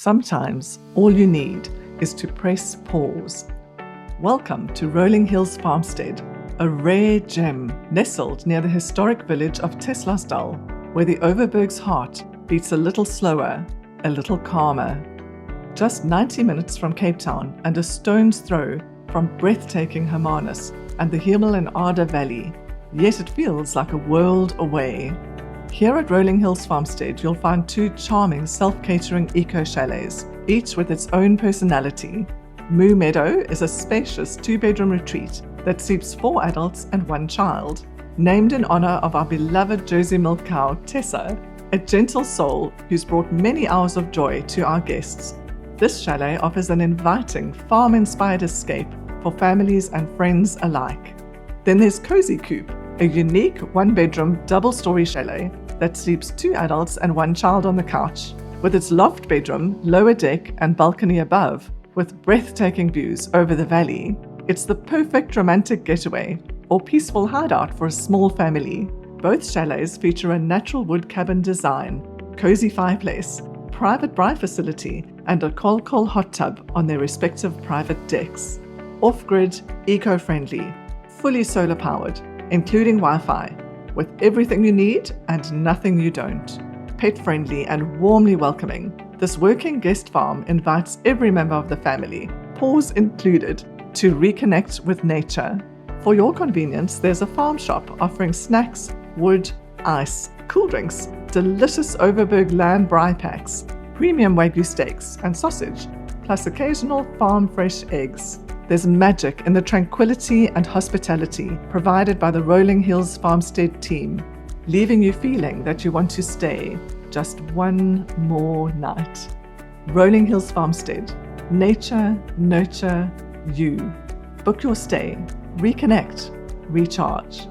Sometimes all you need is to press pause. Welcome to Rolling Hills Farmstead, a rare gem nestled near the historic village of Teslasdal, where the Overberg's heart beats a little slower, a little calmer. Just 90 minutes from Cape Town and a stone's throw from breathtaking Hermanus and the Hemel and Ada Valley, yet it feels like a world away. Here at Rolling Hills Farmstead, you'll find two charming self-catering eco-chalets, each with its own personality. Moo Meadow is a spacious two-bedroom retreat that seats 4 adults and 1 child, named in honor of our beloved Jersey milk cow, Tessa, a gentle soul who's brought many hours of joy to our guests. This chalet offers an inviting, farm-inspired escape for families and friends alike. Then there's Cozy Coop, a unique 1-bedroom double-story chalet that sleeps 2 adults and 1 child on the couch, with its loft bedroom, lower deck and balcony above, with breathtaking views over the valley. It's the perfect romantic getaway or peaceful hideout for a small family. Both chalets feature a natural wood cabin design, cozy fireplace, private braai facility and a coal hot tub on their respective private decks. Off-grid, eco-friendly, fully solar-powered, including Wi-Fi, with everything you need and nothing you don't. Pet-friendly and warmly welcoming, this working guest farm invites every member of the family, paws included, to reconnect with nature. For your convenience, there's a farm shop offering snacks, wood, ice, cool drinks, delicious Overberg lamb braai packs, premium Wagyu steaks and sausage, plus occasional farm fresh eggs. There's magic in the tranquility and hospitality provided by the Rolling Hills Farmstead team, leaving you feeling that you want to stay just one more night. Rolling Hills Farmstead. Nature, nurture, you. Book your stay, reconnect, recharge.